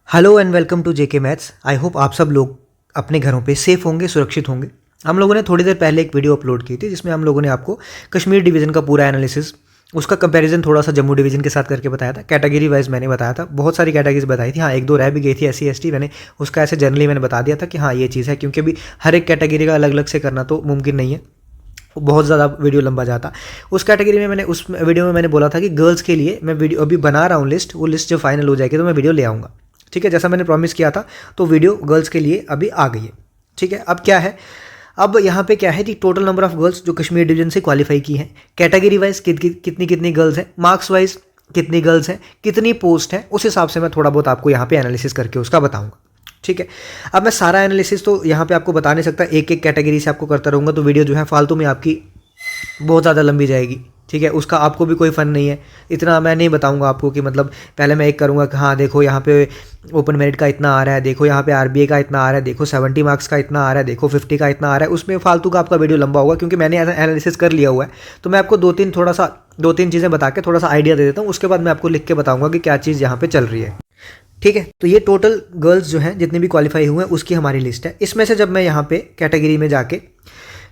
Hello and welcome to JK maths. I hope आप सब लोग अपने घरों पे सेफ होंगे, सुरक्षित होंगे। हम लोगों ने थोड़ी देर पहले एक वीडियो अपलोड की थी जिसमें हम लोगों ने आपको कश्मीर डिवीज़न का पूरा एनालिसिस, उसका कंपैरिजन थोड़ा सा जम्मू डिवीज़न के साथ करके बताया था। कैटेगरी वाइज मैंने बताया था, बहुत सारी कैटेगरीज बताई थी। हाँ, एक दो रह भी गई थी SC ST, मैंने उसका ऐसे जनरली मैंने बता दिया था कि हाँ ये चीज़ है, क्योंकि अभी हर एक कैटेगरी का अलग अलग से करना तो मुमकिन नहीं है, बहुत ज़्यादा वीडियो लंबा जाता। उस कैटेगरी में मैंने उस वीडियो में मैंने बोला था कि गर्ल्स के लिए मैं वीडियो अभी बना रहा हूँ लिस्ट, वो लिस्ट जब फाइनल हो जाएगी तो मैं वीडियो ले आऊँगा। ठीक है, जैसा मैंने प्रॉमिस किया था, तो वीडियो गर्ल्स के लिए अभी आ गई है। ठीक है, अब क्या है, अब यहाँ पे क्या है कि टोटल नंबर ऑफ गर्ल्स जो कश्मीर डिवीजन से क्वालिफाई की हैं, कैटेगरी वाइज कितनी कितनी गर्ल्स हैं, मार्क्स वाइज कितनी गर्ल्स हैं, कितनी पोस्ट हैं, उस हिसाब से मैं थोड़ा बहुत आपको यहाँ पे एनालिसिस करके उसका बताऊँगा। ठीक है, अब मैं सारा एनालिसिस तो यहाँ पे आपको बता नहीं सकता, एक एक कैटेगरी से आपको करता रहूँगा तो वीडियो जो है फालतू में आपकी बहुत ज़्यादा लंबी जाएगी। ठीक है, उसका आपको भी कोई फ़न नहीं है, इतना मैं नहीं बताऊंगा आपको कि मतलब पहले मैं एक करूंगा कि हाँ देखो यहाँ पे ओपन मेरिट का इतना आ रहा है, देखो यहाँ पे RBA का इतना आ रहा है, देखो 70 मार्क्स का इतना आ रहा है, देखो 50 का इतना आ रहा है। उसमें फालतू का आपका वीडियो लंबा होगा, क्योंकि मैंने एनालिसिस कर लिया हुआ है। तो मैं आपको दो तीन चीज़ें बता के थोड़ा सा आइडिया दे देता हूँ, उसके बाद मैं आपको लिख के बताऊँगा कि क्या चीज़ यहाँ पर चल रही है। ठीक है, तो ये टोटल गर्ल्स जो हैं जितने भी क्वालिफाई हुए हैं उसकी हमारी लिस्ट है। इसमें से जब मैं यहाँ पे कैटेगरी में जाके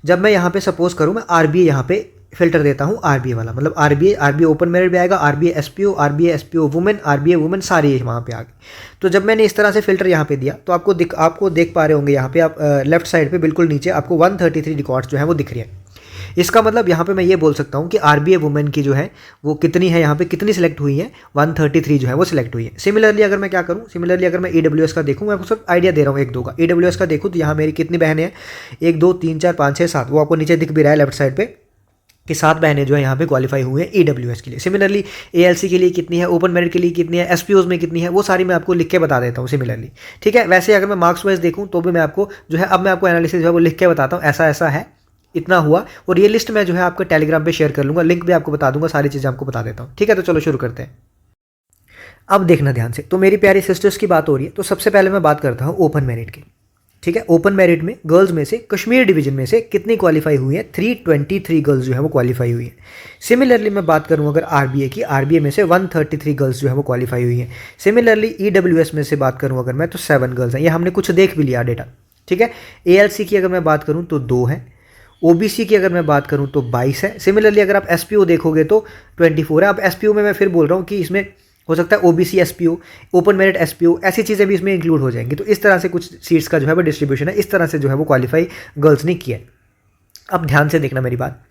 जब मैं यहाँ पे सपोज करूँ मैं RBA यहाँ पे फिल्टर देता हूँ, RBA वाला मतलब RBA ओपन मेरिट भी आएगा, RBA SPO women, RBA women सारी वहाँ पे आ गई। तो जब मैंने इस तरह से फिल्टर यहाँ पे दिया तो आपको देख पा रहे होंगे यहाँ पे आप लेफ्ट साइड पे बिल्कुल नीचे आपको 133 रिकॉर्ड्स जो है वो दिख रही है। इसका मतलब यहाँ पे मैं ये बोल सकता हूँ कि RBA वुमेन की जो है वो कितनी है, यहाँ पे कितनी सिलेक्ट हुई है, 133 जो है वो सिलेक्ट हुई है। सिमिलरली अगर मैं क्या करूँ, सिमिलरली अगर मैं EWS का देखूँ, मैं आपको सिर्फ आइडिया दे रहा हूँ एक दो का। EWS का देखूँ तो यहाँ मेरी कितनी बहनें हैं, 1 2 3 4 5 6 7, वो आपको नीचे दिख भी रहा है लेफ्ट साइड पे कि 7 बहनें जो है यहाँ पे क्वालिफाई हुए हैं EWS के लिए। सिमिलरली ALC के लिए कितनी है, ओपन मेरिट के लिए कितनी है, SPOs में कितनी है, वो सारी मैं आपको लिख के बता देता हूँ सिमिलरली। ठीक है, वैसे अगर मैं मार्क्स वाइज देखूँ तो भी मैं आपको जो है, अब मैं आपको एनालिसिस जो है वो लिख के बताता हूँ, ऐसा ऐसा है, इतना हुआ। और ये लिस्ट मैं जो है आपको टेलीग्राम पे शेयर कर लूँगा, लिंक भी आपको बता दूंगा, सारी चीज़ें आपको बता देता हूँ। ठीक है, तो चलो शुरू करते हैं। अब देखना ध्यान से, तो मेरी प्यारी सिस्टर्स की बात हो रही है, तो सबसे पहले मैं बात करता हूँ ओपन मेरिट की। ठीक है, ओपन मेरिट में गर्ल्स में से कश्मीर डिवीजन में से कितनी क्वालिफाई हुई है, 323 गर्ल्स जो है वो क्वालिफाई हुई है। सिमिलरली मैं बात करूँ अगर RBA की, RBA में से 133 गर्ल्स जो है वो क्वालिफाई हुई है। सिमिलरली EWS में से बात करूँ अगर मैं, तो 7 गर्ल्स हैं, ये हमने कुछ देख भी लिया डेटा। ठीक है, ALC की अगर मैं बात करूँ तो 2 है, OBC की अगर मैं बात करूं तो 22 है। सिमिलरली अगर आप SPO देखोगे तो 24 है। अब SPO में मैं फिर बोल रहा हूं कि इसमें हो सकता है OBC SPO, open merit SPO, ऐसी चीज़ें भी इसमें इंक्लूड हो जाएंगी। तो इस तरह से कुछ सीट्स का जो है वो डिस्ट्रीब्यूशन है, इस तरह से जो है वो क्वालिफाई गर्ल्स ने किया है। अब ध्यान से देखना मेरी बात।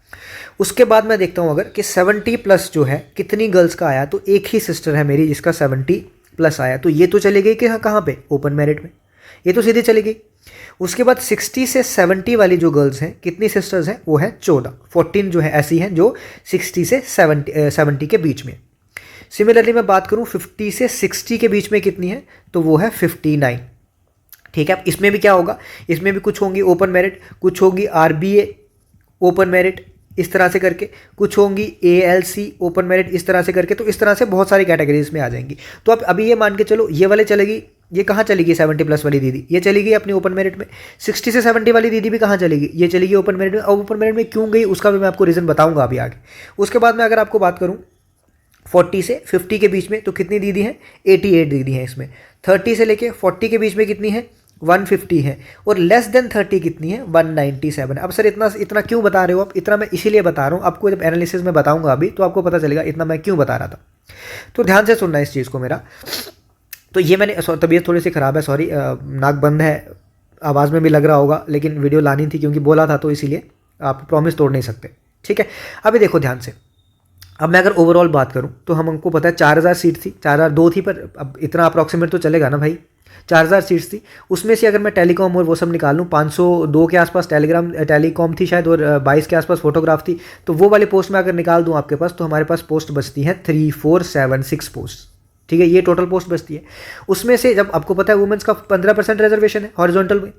उसके बाद मैं देखता हूँ अगर कि 70 प्लस जो है कितनी गर्ल्स का आया, तो एक ही सिस्टर है मेरी जिसका 70 प्लस आया, तो ये तो चली गई कि कहाँ पे, ओपन मेरिट में, ये तो सीधी चली गई। उसके बाद 60 से 70 वाली जो गर्ल्स हैं, कितनी सिस्टर्स हैं, वो है 14 जो है ऐसी हैं जो 60 से 70 के बीच में। सिमिलरली मैं बात करूं 50 से 60 के बीच में कितनी है, तो वो है 59। ठीक है, अब इसमें भी क्या होगा, इसमें भी कुछ होंगी ओपन मेरिट, कुछ होगी RBA ओपन मेरिट, इस तरह से करके कुछ होंगी ALC ओपन मेरिट, इस तरह से करके। तो इस तरह से बहुत सारी कैटेगरीज में आ जाएंगी। तो अब अभी ये मान के चलो ये वाले चलेगी, ये कहाँ चलेगी 70 प्लस वाली दीदी, ये चली गई अपनी ओपन मेरिट में। 60 से 70 वाली दीदी भी कहाँ चलेगी, ये चलेगी ओपन मेरिट में। और ओपन मेरिट में क्यों गई उसका भी मैं आपको रीज़न बताऊंगा अभी आगे। उसके बाद मैं अगर आपको बात करूँ 40 से 50 के बीच में, तो कितनी दीदी हैं, 88 दीदी हैं इसमें। 30 से लेके 40 के बीच में कितनी है, 150 है। और लेस देन 30 कितनी है, 197। अब सर इतना क्यों बता रहे हो आप, इतना मैं इसीलिए बता रहा हूँ आपको, जब एनालिसिस में बताऊंगा अभी तो आपको पता चलेगा इतना मैं क्यों बता रहा था। तो ध्यान से सुनना इस चीज़ को मेरा। तो ये मैंने, तबीयत थोड़ी सी ख़राब है, सॉरी, नाक बंद है, आवाज़ में भी लग रहा होगा, लेकिन वीडियो लानी थी क्योंकि बोला था, तो इसीलिए आप प्रॉमिस तोड़ नहीं सकते। ठीक है, अभी देखो ध्यान से। अब मैं अगर ओवरऑल बात करूं तो हमको पता है 4000 सीट थी, 4002 थी, पर अब इतना अप्रॉक्सीमेट तो चलेगा ना भाई, 4000 सीट्स थी। उसमें से अगर मैं टेलीकॉम और वो सब निकाल लूँ, 502 के आसपास टेलीकॉम थी शायद, और 22 के आसपास फोटोग्राफ थी। तो वो वाली पोस्ट में अगर निकाल दूँ आपके पास, तो हमारे पास पोस्ट बचती है 3476 पोस्ट। ठीक है, ये टोटल पोस्ट बचती है। उसमें से जब आपको पता है वुमेन्स का 15% रिजर्वेशन है हॉरिजॉन्टल में,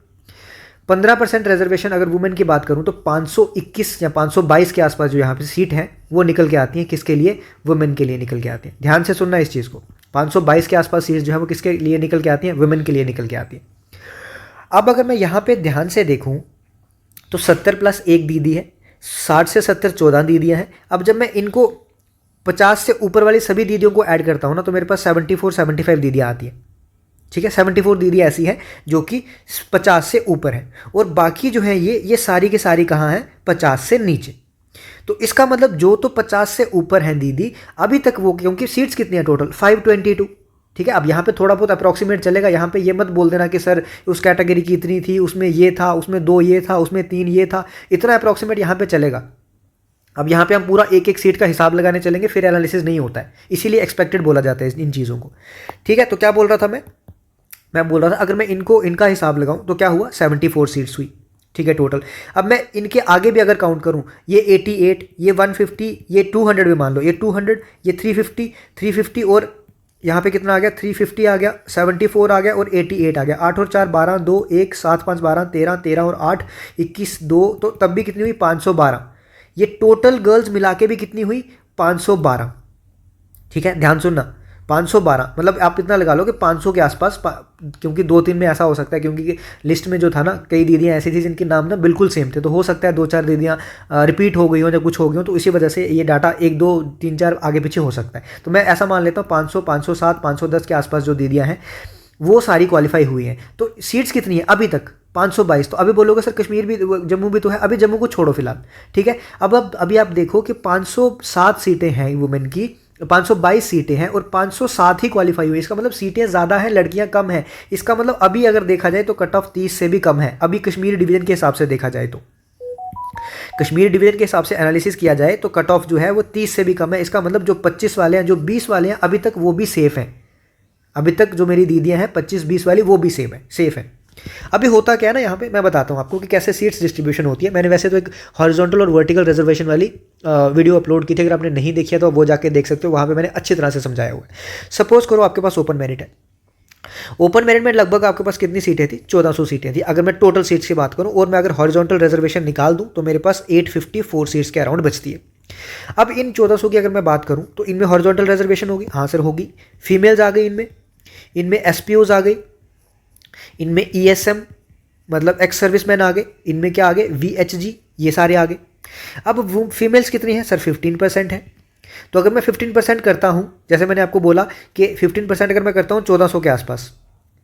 15% रिजर्वेशन अगर वुमेन की बात करूं तो 521 या 522 के आसपास जो यहाँ पे सीट है वो निकल के आती हैं, किसके लिए, वुमेन के लिए निकल के आती हैं। ध्यान से सुनना इस चीज़ को, 522 के आसपास सीट जो है वो किसके लिए निकल के आती हैं, वुमेन के लिए निकल के आती हैं। अब अगर मैं यहाँ पे ध्यान से देखूँ तो 70 प्लस एक दीदी है, 60 से 70 14 दीदियाँ हैं। अब जब मैं इनको 50 से ऊपर वाली सभी दीदियों को ऐड करता हूँ ना, तो मेरे पास 74 75 दीदियाँ आती हैं। ठीक है, 74 दीदियाँ ऐसी हैं जो कि 50 से ऊपर है, और बाकी जो है ये सारी की सारी कहाँ हैं, 50 से नीचे। तो इसका मतलब जो तो 50 से ऊपर हैं दीदी अभी तक वो, क्योंकि सीट्स कितनी है टोटल 522, ठीक है। अब यहाँ पे थोड़ा बहुत अप्रॉक्सीमेट चलेगा, यहाँ पे ये मत बोल देना कि सर उस कैटेगरी की इतनी थी, उसमें ये था, उसमें 2 ये था, उसमें 3 ये था, इतना अप्रॉक्सीमेट यहाँ पे चलेगा। अब यहाँ पे हम पूरा एक एक सीट का हिसाब लगाने चलेंगे फिर एनालिसिस नहीं होता है, इसीलिए एक्सपेक्टेड बोला जाता है इन चीज़ों को, ठीक है। तो क्या बोल रहा था मैं बोल रहा था अगर मैं इनका हिसाब लगाऊं तो क्या हुआ, 74 सीट्स हुई, ठीक है टोटल। अब मैं इनके आगे भी अगर काउंट करूं, ये 88, ये 150, ये 200 भी मान लो, ये 200, ये 350 और यहाँ पे कितना आ गया, 350 आ गया, 74 आ गया और 88 आ गया। 8 और 4 12, 2 1 7 5 12 13, 13 और 8 21 2, तो तब भी कितनी हुई 512। ये टोटल गर्ल्स मिला के भी कितनी हुई 512, ठीक है। ध्यान सुनना, 512 मतलब आप इतना लगा लो कि 500 के आसपास, क्योंकि 2-3 में ऐसा हो सकता है, क्योंकि लिस्ट में जो था ना कई दीदियाँ ऐसी थी जिनके नाम ना बिल्कुल सेम थे, तो हो सकता है 2-4 दीदियाँ रिपीट हो गई हो या कुछ हो गई हो, तो इसी वजह से ये डाटा 1 2 3 4 आगे पीछे हो सकता है। तो मैं ऐसा मान लेता हूँ 500 507 510 के आसपास जो दीदियाँ हैं वो सारी क्वालिफाई हुई हैं। तो सीट्स कितनी है अभी तक 522। तो अभी बोलोगे सर कश्मीर भी, जम्मू भी तो है, अभी जम्मू को छोड़ो फिलहाल, ठीक है। अब अभी आप देखो कि 507 सीटें हैं वुमेन की, 522 सीटें हैं और 507 ही क्वालिफाई हुई। इसका मतलब सीटें ज़्यादा हैं, लड़कियां कम हैं। इसका मतलब अभी अगर देखा जाए तो कट ऑफ 30 से भी कम है, अभी कश्मीर डिवीजन के हिसाब से देखा जाए तो, कश्मीर डिवीजन के हिसाब से एनालिसिस किया जाए तो कट ऑफ जो है वो 30 से भी कम है। इसका मतलब जो 25 वाले हैं, जो 20 वाले हैं, अभी तक वो भी सेफ हैं। अभी तक जो मेरी दीदियां हैं 25-20 वाली वो भी सेफ है। अभी होता क्या है ना, यहाँ पे मैं बताता हूँ आपको कि कैसे सीट्स डिस्ट्रीब्यूशन होती है। मैंने वैसे तो एक हॉरिजॉन्टल और वर्टिकल रिजर्वेशन वाली वीडियो अपलोड की थी, अगर आपने नहीं देखी है तो वो जाके देख सकते हो, वहाँ पे मैंने अच्छी तरह से समझाया हुआ है। सपोज करो आपके पास ओपन मेरिट है, ओपन मेरिट में लगभग आपके पास कितनी सीटें थी, 1400 सीटें थी अगर मैं टोटल सीट्स की बात करूँ, और मैं अगर हॉरिजॉन्टल रिजर्वेशन निकाल दूँ तो मेरे पास 854 सीट्स के अराउंड बचती है। अब इन 1400 की अगर मैं बात करूँ तो इनमें हॉरिजॉन्टल रिजर्वेशन होगी, हाँ सर होगी। फीमेल्स आ गई इनमें एसपीओज आ गई, इनमें ईएसएम मतलब एक्स सर्विसमैन आ गए, इनमें क्या आ गए वीएचजी, ये सारे आ गए। अब वो फीमेल्स कितनी है सर, 15% है। तो अगर मैं 15% करता हूँ, जैसे मैंने आपको बोला कि 15% अगर मैं करता हूँ 1400 के आसपास,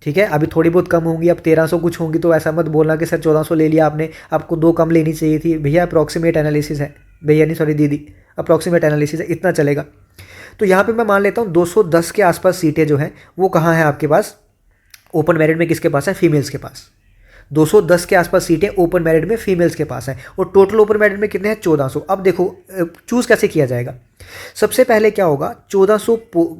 ठीक है। अभी थोड़ी बहुत कम होंगी, अब 1300 कुछ होंगी, तो ऐसा मत बोलना कि सर 1400 ले लिया आपने, आपको 2 कम लेनी चाहिए थी। भैया अप्रॉक्सीमेट एनालिसिस है, भैया नहीं सॉरी दीदी, अप्रॉक्सीमेट एनालिसिस है, इतना चलेगा। तो यहाँ पे मैं मान लेता हूँ 210 के आसपास सीटें जो हैं वो कहाँ हैं आपके पास, ओपन मेरिट में किसके पास है, फीमेल्स के पास। 210 के आसपास सीटें ओपन मेरिट में फीमेल्स के पास हैं, और टोटल ओपन मेरिट में कितने हैं 1400। अब देखो चूज़ कैसे किया जाएगा। सबसे पहले क्या होगा, 1400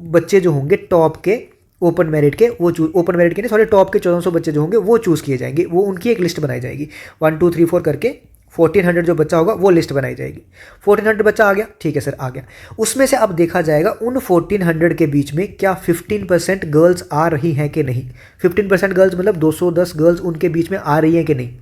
बच्चे जो होंगे टॉप के ओपन मेरिट के, वो ओपन मेरिट के नहीं सॉरी टॉप के 1400 बच्चे जो होंगे वो चूज़ किए जाएंगे, वो उनकी एक लिस्ट बनाई जाएगी 1 2 3 4 करके 1400 जो बच्चा होगा वो लिस्ट बनाई जाएगी। 1400 बच्चा आ गया, ठीक है सर आ गया। उसमें से अब देखा जाएगा उन 1400 के बीच में क्या 15% गर्ल्स आ रही हैं कि नहीं। 15% गर्ल्स मतलब 210 गर्ल्स उनके बीच में आ रही हैं कि नहीं।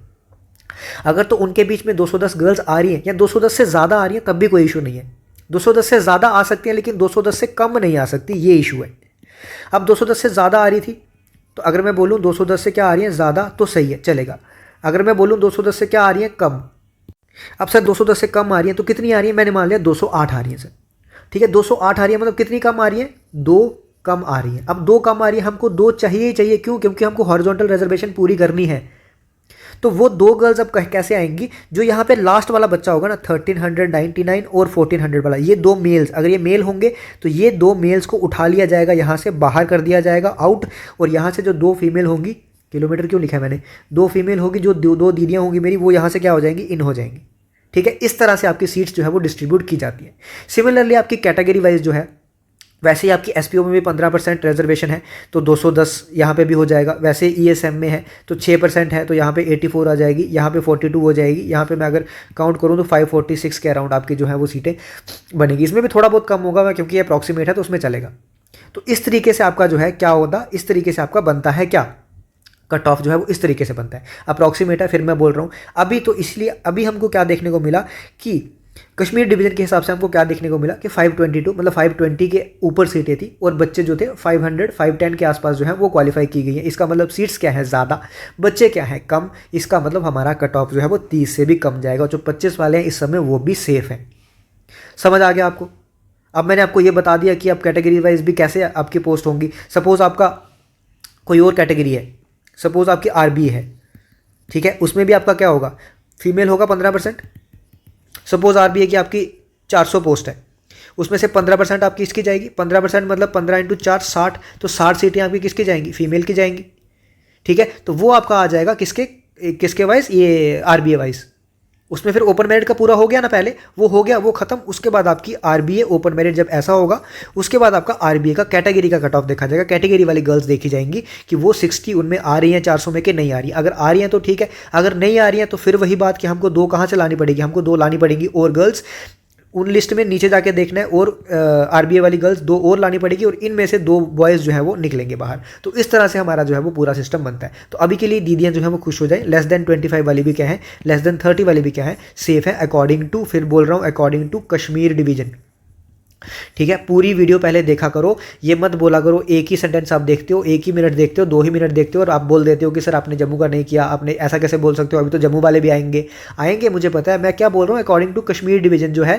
अगर तो उनके बीच में 210 गर्ल्स आ रही हैं या 210 से ज़्यादा आ रही हैं तब भी कोई इशू नहीं है। 210 से ज़्यादा आ सकती हैं लेकिन 210 से कम नहीं आ सकती, ये इशू है। अब 210 से ज़्यादा आ रही थी तो अगर मैं बोलूँ 210 से क्या आ रही है ज़्यादा तो सही है चलेगा। अगर मैं बोलूँ 210 से क्या आ रही है कम, अब सर 210 से कम आ रही है तो कितनी आ रही है, मैंने मान लिया 208 आ रही है सर, ठीक है। 208 आ रही है मतलब कितनी कम आ रही है, 2 कम आ रही है। अब 2 कम आ रही है, हमको 2 चाहिए ही चाहिए, क्यों, क्योंकि हमको हॉरिजॉन्टल रिजर्वेशन पूरी करनी है। तो वो 2 गर्ल्स अब कैसे आएंगी, जो यहाँ पे लास्ट वाला बच्चा होगा ना 1399 और 1400 वाला, ये 2 मेल्स, अगर ये मेल होंगे तो ये 2 मेल्स को उठा लिया जाएगा, यहाँ से बाहर कर दिया जाएगा आउट, और यहाँ से जो 2 फीमेल होंगी, किलोमीटर क्यों लिखा है मैंने, 2 फीमेल होगी जो 2 दीदियाँ होंगी मेरी, वो यहाँ से क्या हो जाएंगी, इन हो जाएंगी, ठीक है। इस तरह से आपकी सीट्स जो है वो डिस्ट्रीब्यूट की जाती है। सिमिलरली आपकी कैटेगरी वाइज जो है, वैसे ही आपकी एसपीओ में भी 15% रिजर्वेशन है तो 210 यहाँ पे भी हो जाएगा। वैसे ईएसएम में है तो 6% है तो यहाँ पे 84 आ जाएगी, यहाँ पे 42 हो जाएगी, यहाँ पे मैं अगर काउंट करूँ तो 546 के अराउंड आपकी जो है वो सीटें बनेगी। इसमें भी थोड़ा बहुत कम होगा क्योंकि ये अप्रॉक्सीमेट है तो उसमें चलेगा। तो इस तरीके से आपका जो है क्या होता, इस तरीके से आपका बनता है क्या, कट ऑफ जो है वो इस तरीके से बनता है। अप्रॉक्सीमेट है, फिर मैं बोल रहा हूँ अभी, तो इसलिए अभी हमको क्या देखने को मिला कि कश्मीर डिवीजन के हिसाब से हमको क्या देखने को मिला कि 522 मतलब 520 के ऊपर सीटें थी, और बच्चे जो थे 500 510 के आसपास जो है वो क्वालिफाई की गई है। इसका मतलब सीट्स क्या है ज़्यादा, बच्चे क्या है कम, इसका मतलब हमारा कट ऑफ जो है वो 30 से भी कम जाएगा। जो 25 वाले हैं इस समय वो भी सेफ हैं। समझ आ गया आपको। अब मैंने आपको ये बता दिया कि अब कैटेगरी वाइज भी कैसे आपकी पोस्ट होंगी। सपोज आपका कोई और कैटेगरी है, सपोज आपकी आरबीए है, ठीक है, उसमें भी आपका क्या होगा, फीमेल होगा 15%। सपोज आरबीए की आपकी 400 पोस्ट है, उसमें से 15% आपकी इसकी जाएगी, 15% मतलब 15 इंटू 4 60, तो 60 सीटें आपकी किसकी जाएंगी, फीमेल की जाएंगी, ठीक है। तो वो आपका आ जाएगा किसके किसके वाइज, ये आरबीए वाइज। उसमें फिर ओपन मेरिट का पूरा हो गया ना, पहले वो हो गया, वो खत्म। उसके बाद आपकी आरबीए ओपन मेरिट जब ऐसा होगा, उसके बाद आपका आरबीए का कैटेगरी का कट ऑफ देखा जाएगा। कैटेगरी वाली गर्ल्स देखी जाएंगी कि वो 60 उनमें आ रही हैं 400 में कि नहीं आ रही। अगर आ रही हैं तो ठीक है, अगर नहीं आ रही हैं तो फिर वही बात कि हमको 2 कहाँ से लानी पड़ेगी, हमको 2 लानी पड़ेगी और गर्ल्स। उन लिस्ट में नीचे जाके देखना है, और आरबीए वाली गर्ल्स 2 और लानी पड़ेगी, और इनमें से 2 बॉयज़ जो है वो निकलेंगे बाहर। तो इस तरह से हमारा जो है वो पूरा सिस्टम बनता है। तो अभी के लिए दीदियाँ जो है वो खुश हो जाए। लेस देन 25 वाली भी क्या है, लेस देन 30 वाली भी क्या है, सेफ है अकॉर्डिंग टू, फिर बोल रहा हूँ अकॉर्डिंग टू कश्मीर डिवीजन, ठीक है। पूरी वीडियो पहले देखा करो, ये मत बोला करो एक ही सेंटेंस आप देखते हो, 1 ही मिनट देखते हो, 2 ही मिनट देखते हो और आप बोल देते हो कि सर आपने जम्मू का नहीं किया, आपने ऐसा कैसे बोल सकते हो, अभी तो जम्मू वाले भी आएंगे मुझे पता है। मैं क्या बोल रहा हूँ, अकॉर्डिंग टू कश्मीर डिवीजन जो है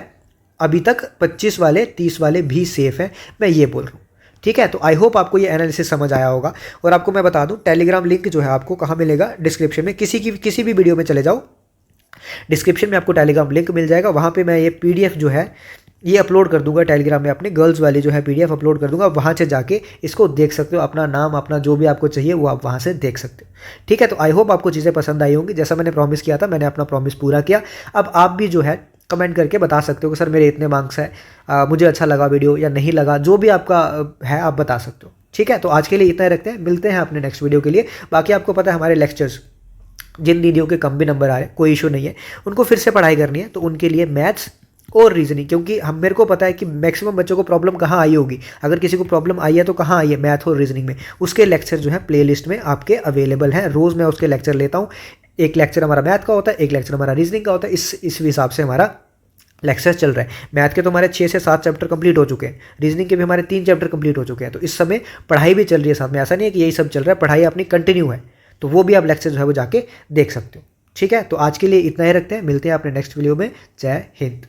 अभी तक 25 वाले 30 वाले भी सेफ हैं, मैं ये बोल रहा हूँ, ठीक है। तो आई होप आपको ये एनालिसिस समझ आया होगा। और आपको मैं बता दूं, टेलीग्राम लिंक जो है आपको कहाँ मिलेगा, डिस्क्रिप्शन में, किसी भी वीडियो में चले जाओ, डिस्क्रिप्शन में आपको टेलीग्राम लिंक मिल जाएगा। वहाँ पे मैं ये पीडीएफ जो है ये अपलोड कर दूंगा टेलीग्राम में, अपने गर्ल्स वाली जो है पीडीएफ अपलोड कर दूंगा। वहाँ से जाके इसको देख सकते हो, अपना नाम अपना जो भी आपको चाहिए वो आप वहाँ से देख सकते हो, ठीक है। तो आई होप आपको चीज़ें पसंद आई होंगी। जैसा मैंने प्रॉमिस किया था, मैंने अपना प्रॉमिस पूरा किया। अब आप भी जो है कमेंट करके बता सकते हो कि सर मेरे इतने मार्क्स है, मुझे अच्छा लगा वीडियो या नहीं लगा, जो भी आपका है आप बता सकते हो, ठीक है। तो आज के लिए इतना ही रखते हैं, मिलते हैं अपने नेक्स्ट वीडियो के लिए। बाकी आपको पता है हमारे लेक्चर्स, जिन दीदियों के कम भी नंबर आ रहे हैं कोई इशू नहीं है, उनको फिर से पढ़ाई करनी है, तो उनके लिए मैथ्स और रीजनिंग, क्योंकि मेरे को पता है कि मैक्सिमम बच्चों को प्रॉब्लम कहाँ आई होगी। अगर किसी को प्रॉब्लम आई है तो कहाँ आई है, मैथ और रीजनिंग में। उसके लेक्चर जो है प्लेलिस्ट में आपके अवेलेबल हैं, रोज़ मैं उसके लेक्चर लेता हूँ। एक लेक्चर हमारा मैथ का होता है, एक लेक्चर हमारा रीजनिंग का होता है। इस हिसाब से हमारा लेक्चर चल रहा है। मैथ के तो हमारे 6 से 7 चैप्टर कंप्लीट हो चुके हैं, रीजनिंग के भी हमारे 3 चैप्टर कंप्लीट हो चुके हैं। तो इस समय पढ़ाई भी चल रही है साथ में, ऐसा नहीं है कि यही सब चल रहा है, पढ़ाई अपनी कंटिन्यू है। तो वो भी आप लेक्चर जो है वो जाके देख सकते हो, ठीक है। तो आज के लिए इतना ही रखते हैं, मिलते हैं अपने नेक्स्ट वीडियो में। जय हिंद।